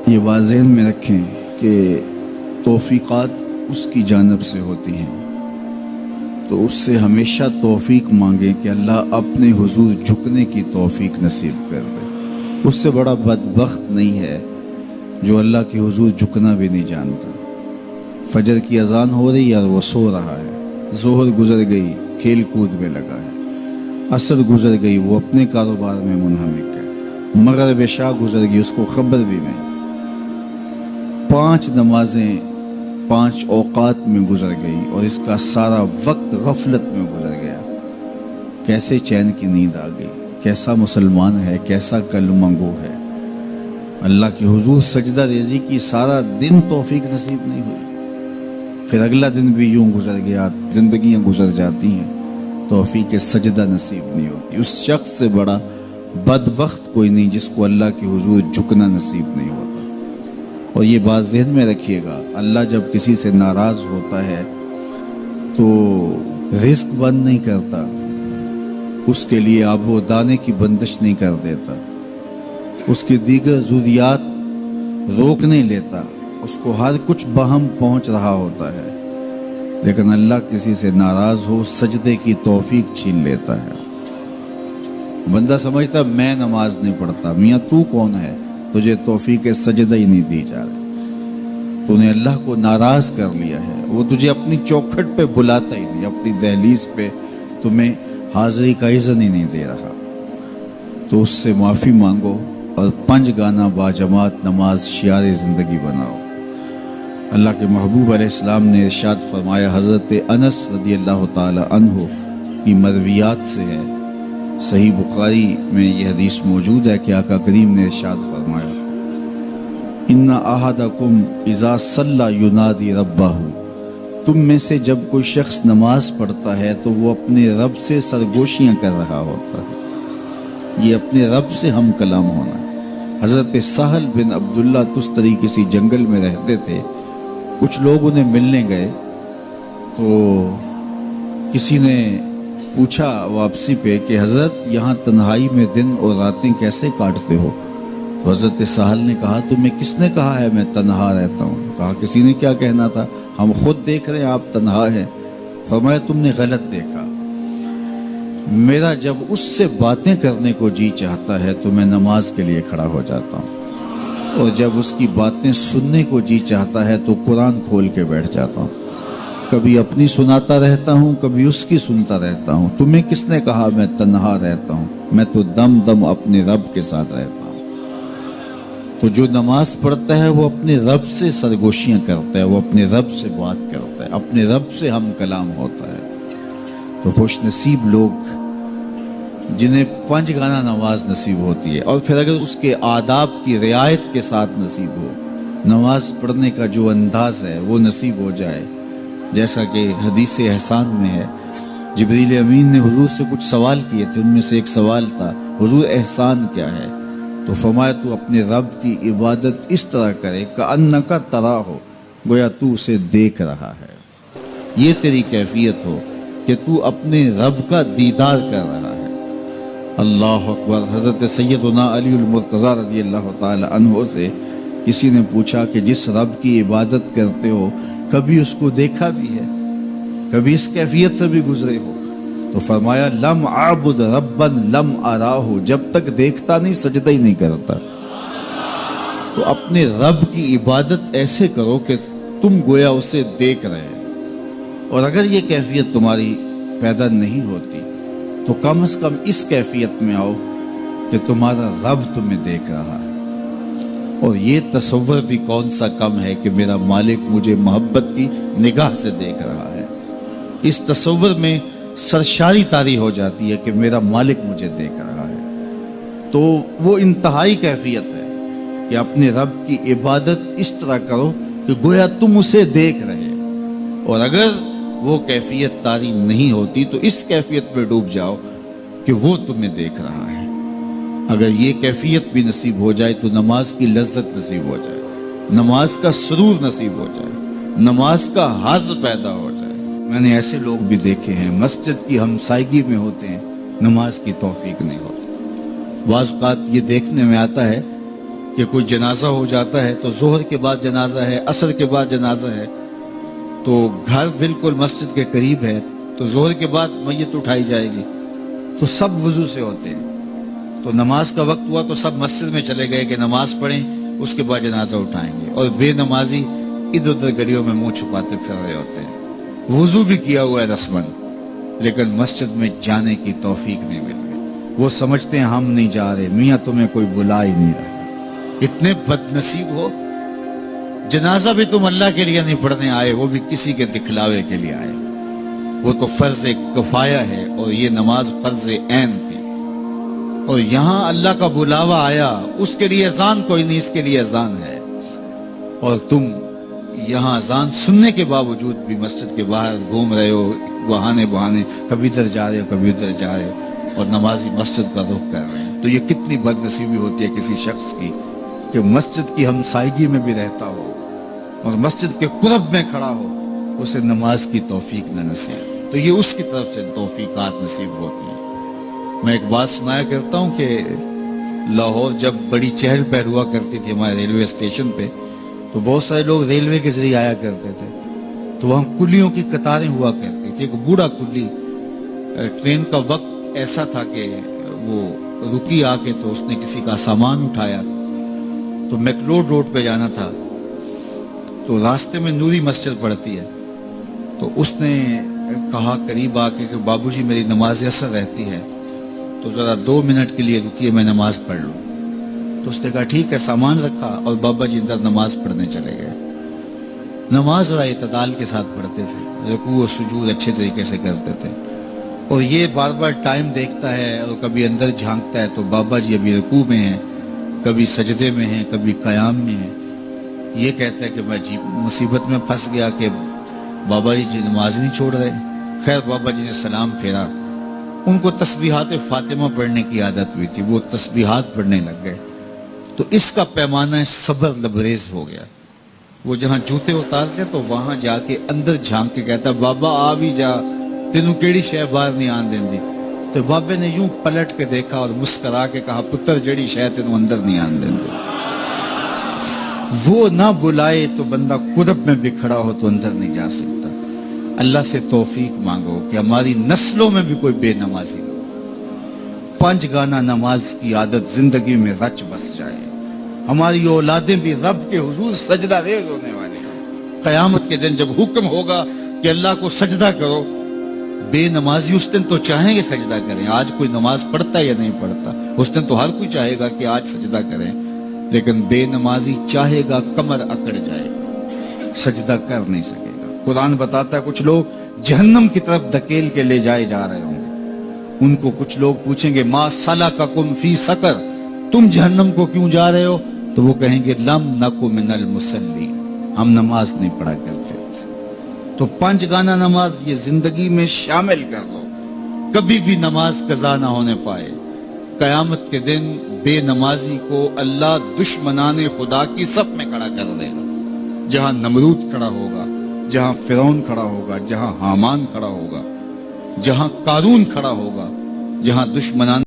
یہ واضح میں رکھیں کہ توفیقات اس کی جانب سے ہوتی ہیں، تو اس سے ہمیشہ توفیق مانگیں کہ اللہ اپنے حضور جھکنے کی توفیق نصیب کر دے۔ اس سے بڑا بدبخت نہیں ہے جو اللہ کے حضور جھکنا بھی نہیں جانتا۔ فجر کی اذان ہو رہی ہے اور وہ سو رہا ہے، ظہر گزر گئی کھیل کود میں لگا ہے، عصر گزر گئی وہ اپنے کاروبار میں منہمک ہے، مغرب عشاء گزر گئی اس کو خبر بھی نہیں۔ 5 نمازیں 5 اوقات میں گزر گئی اور اس کا سارا وقت غفلت میں گزر گیا۔ کیسے چین کی نیند آ گئی؟ کیسا مسلمان ہے، کیسا کلمہ گو ہے؟ اللہ کے حضور سجدہ ریزی کی سارا دن توفیق نصیب نہیں ہوئی، پھر اگلا دن بھی یوں گزر گیا، زندگیاں گزر جاتی ہیں، توفیق سجدہ نصیب نہیں ہوتی۔ اس شخص سے بڑا بدبخت کوئی نہیں جس کو اللہ کے حضور جھکنا نصیب نہیں ہوتا۔ اور یہ بات ذہن میں رکھیے گا، اللہ جب کسی سے ناراض ہوتا ہے تو رزق بند نہیں کرتا، اس کے لیے آب و دانے کی بندش نہیں کر دیتا، اس کی دیگر ضروریات روک نہیں لیتا، اس کو ہر کچھ بہم پہنچ رہا ہوتا ہے، لیکن اللہ کسی سے ناراض ہو سجدے کی توفیق چھین لیتا ہے۔ بندہ سمجھتا میں نماز نہیں پڑھتا، میاں تو کون ہے؟ تجھے توفیق سجدہ ہی نہیں دی جا رہی، تو نے اللہ کو ناراض کر لیا ہے، وہ تجھے اپنی چوکھٹ پہ بلاتا ہی نہیں، اپنی دہلیز پہ تمہیں حاضری کا اذن ہی نہیں دے رہا۔ تو اس سے معافی مانگو اور 5 گانا باجماعت نماز شعار زندگی بناؤ۔ اللہ کے محبوب علیہ السلام نے ارشاد فرمایا، حضرت انس رضی اللہ تعالی عنہ کی مرویات سے ہے، صحیح بخاری میں یہ حدیث موجود ہے کہ آقا کریم نے ارشاد فرمایا، ان احدکم اذا صلی ینادی ربہ، تم میں سے جب کوئی شخص نماز پڑھتا ہے تو وہ اپنے رب سے سرگوشیاں کر رہا ہوتا ہے۔ یہ اپنے رب سے ہم کلام ہونا ہے۔ حضرت سہل بن عبداللہ تستری کسی جنگل میں رہتے تھے، کچھ لوگ انہیں ملنے گئے تو کسی نے پوچھا واپسی پہ کہ حضرت یہاں تنہائی میں دن اور راتیں کیسے کاٹتے ہو؟ تو حضرت سہل نے کہا تمہیں کس نے کہا ہے میں تنہا رہتا ہوں؟ کہا کسی نے کیا کہنا تھا، ہم خود دیکھ رہے ہیں آپ تنہا ہیں۔ فرمایا تم نے غلط دیکھا، میرا جب اس سے باتیں کرنے کو جی چاہتا ہے تو میں نماز کے لیے کھڑا ہو جاتا ہوں، اور جب اس کی باتیں سننے کو جی چاہتا ہے تو قرآن کھول کے بیٹھ جاتا ہوں، کبھی اپنی سناتا رہتا ہوں کبھی اس کی سنتا رہتا ہوں۔ تمہیں کس نے کہا میں تنہا رہتا ہوں؟ میں تو دم دم اپنے رب کے ساتھ رہتا ہوں۔ تو جو نماز پڑھتا ہے وہ اپنے رب سے سرگوشیاں کرتا ہے، وہ اپنے رب سے بات کرتا ہے، اپنے رب سے ہم کلام ہوتا ہے۔ تو خوش نصیب لوگ جنہیں 5 گانا نماز نصیب ہوتی ہے، اور پھر اگر اس کے آداب کی رعایت کے ساتھ نصیب ہو، نماز پڑھنے کا جو انداز ہے وہ نصیب ہو جائے، جیسا کہ حدیث احسان میں ہے، جبریل امین نے حضور سے کچھ سوال کیے تھے، ان میں سے ایک سوال تھا حضور احسان کیا ہے؟ تو فرمایا تو اپنے رب کی عبادت اس طرح کرے کأنک تراہ، گویا تو اسے دیکھ رہا ہے، یہ تیری کیفیت ہو کہ تو اپنے رب کا دیدار کر رہا ہے۔ اللہ اکبر۔ حضرت سیدنا علی المرتضیٰ رضی اللہ تعالی عنہ سے کسی نے پوچھا کہ جس رب کی عبادت کرتے ہو کبھی اس کو دیکھا بھی ہے، کبھی اس کیفیت سے بھی گزرے ہو؟ تو فرمایا لم اعبد ربا لم اراہ، جب تک دیکھتا نہیں سجدہ ہی نہیں کرتا۔ تو اپنے رب کی عبادت ایسے کرو کہ تم گویا اسے دیکھ رہے، اور اگر یہ کیفیت تمہاری پیدا نہیں ہوتی تو کم از کم اس کیفیت میں آؤ کہ تمہارا رب تمہیں دیکھ رہا ہے۔ اور یہ تصور بھی کون سا کم ہے کہ میرا مالک مجھے محبت کی نگاہ سے دیکھ رہا ہے، اس تصور میں سرشاری طاری ہو جاتی ہے کہ میرا مالک مجھے دیکھ رہا ہے۔ تو وہ انتہائی کیفیت ہے کہ اپنے رب کی عبادت اس طرح کرو کہ گویا تم اسے دیکھ رہے، اور اگر وہ کیفیت طاری نہیں ہوتی تو اس کیفیت میں ڈوب جاؤ کہ وہ تمہیں دیکھ رہا ہے۔ اگر یہ کیفیت بھی نصیب ہو جائے تو نماز کی لذت نصیب ہو جائے، نماز کا سرور نصیب ہو جائے، نماز کا حظ پیدا ہو جائے۔ میں نے ایسے لوگ بھی دیکھے ہیں مسجد کی ہمسائیگی میں ہوتے ہیں، نماز کی توفیق نہیں ہوتی۔ بعض اوقات یہ دیکھنے میں آتا ہے کہ کوئی جنازہ ہو جاتا ہے تو ظہر کے بعد جنازہ ہے، عصر کے بعد جنازہ ہے، تو گھر بالکل مسجد کے قریب ہے تو ظہر کے بعد میت اٹھائی جائے گی، تو سب وضو سے ہوتے ہیں، تو نماز کا وقت ہوا تو سب مسجد میں چلے گئے کہ نماز پڑھیں، اس کے بعد جنازہ اٹھائیں گے، اور بے نمازی ادھر ادھر گلیوں میں منہ چھپاتے پھر رہے ہوتے ہیں، وضو بھی کیا ہوا ہے رسمن، لیکن مسجد میں جانے کی توفیق نہیں مل رہی، وہ سمجھتے ہیں ہم نہیں جا رہے، میاں تمہیں کوئی بلا ہی نہیں رہا، اتنے بد نصیب ہو، جنازہ بھی تم اللہ کے لیے نہیں پڑھنے آئے، وہ بھی کسی کے دکھلاوے کے لیے آئے، وہ تو فرض کفایہ ہے اور یہ نماز فرض عین تھی، اور یہاں اللہ کا بلاوا آیا، اس کے لیے اذان کوئی نہیں، اس کے لیے اذان ہے، اور تم یہاں اذان سننے کے باوجود بھی مسجد کے باہر گھوم رہے ہو، بہانے بہانے کبھی ادھر جا رہے ہو کبھی ادھر جا رہے ہو، اور نمازی مسجد کا رخ کر رہے ہیں، تو یہ کتنی بد نصیبی ہوتی ہے کسی شخص کی کہ مسجد کی ہمسائیگی میں بھی رہتا ہو اور مسجد کے قرب میں کھڑا ہو، اسے نماز کی توفیق نہ نصیب، تو یہ اس کی طرف سے توفیقات نصیب ہوتی ہیں۔ میں ایک بات سنایا کرتا ہوں کہ لاہور جب بڑی چہل پہل ہوا کرتی تھی ہمارے ریلوے اسٹیشن پہ، تو بہت سارے لوگ ریلوے کے ذریعے آیا کرتے تھے، تو وہاں کلیوں کی قطاریں ہوا کرتی تھی، ایک بوڑھا کلی، ٹرین کا وقت ایسا تھا کہ وہ رکی آ کے، تو اس نے کسی کا سامان اٹھایا، تو میکلوڈ روڈ پہ جانا تھا، تو راستے میں نوری مسجد پڑتی ہے، تو اس نے کہا قریب آ کے کہ بابو جی میری نماز عصر رہتی ہے، تو ذرا 2 منٹ کے لیے رکیے میں نماز پڑھ لوں، تو اس نے کہا ٹھیک ہے، سامان رکھا اور بابا جی اندر نماز پڑھنے چلے گئے، نماز ذرا اعتدال کے ساتھ پڑھتے تھے، رکوع و سجود اچھے طریقے سے کرتے تھے، اور یہ بار بار ٹائم دیکھتا ہے اور کبھی اندر جھانکتا ہے، تو بابا جی ابھی رکوع میں ہیں، کبھی سجدے میں ہیں، کبھی قیام میں ہیں، یہ کہتا ہے کہ میں جی مصیبت میں پھنس گیا کہ بابا جی نماز نہیں چھوڑ رہے، خیر بابا جی نے سلام پھیرا، ان کو تسبیحات فاطمہ پڑھنے کی عادت ہوئی تھی، وہ تسبیحات پڑھنے لگ گئے، تو اس کا پیمانہ صبر لبریز ہو گیا، وہ جہاں جوتے اتارتے تو وہاں جا کے اندر جھانک کے کہتا بابا آ بھی جا، تینوں کیڑی شے باہر نہیں آن دین دی، تو بابے نے یوں پلٹ کے دیکھا اور مسکرا کے کہا پتر جڑی شے تینوں اندر نہیں آن دین دی، وہ نہ بلائے تو بندہ قرب میں بھی کھڑا ہو تو اندر نہیں جا سکتا۔ اللہ سے توفیق مانگو کہ ہماری نسلوں میں بھی کوئی بے نمازی نہ ہو، 5 گانا نماز کی عادت زندگی میں رچ بس جائے، ہماری اولادیں بھی رب کے حضور سجدہ ریز ہونے والے ہیں، قیامت کے دن جب حکم ہوگا کہ اللہ کو سجدہ کرو، بے نمازی اس دن تو چاہیں گے سجدہ کریں، آج کوئی نماز پڑھتا یا نہیں پڑھتا، اس دن تو ہر کوئی چاہے گا کہ آج سجدہ کریں، لیکن بے نمازی چاہے گا کمر اکڑ جائے گا، سجدہ کر نہیں سکے گا۔ قرآن بتاتا ہے کچھ لوگ جہنم کی طرف دھکیل کے لے جائے جا رہے ہوں گے، ان کو کچھ لوگ پوچھیں گے ما سلککم فی سقر، تم جہنم کو کیوں جا رہے ہو، تو وہ کہیں گے لم نک من المصلی، ہم نماز نہیں پڑھا کرتے تھے۔ تو 5 گانا نماز یہ زندگی میں شامل کر لو، کبھی بھی نماز قضا نہ ہونے پائے، قیامت کے دن بے نمازی کو اللہ دشمنان خدا کی صف میں کھڑا کر دے گا، جہاں نمرود کھڑا ہوگا، جہاں فرعون کھڑا ہوگا، جہاں حامان کھڑا ہوگا، جہاں قارون کھڑا ہوگا، جہاں دشمنان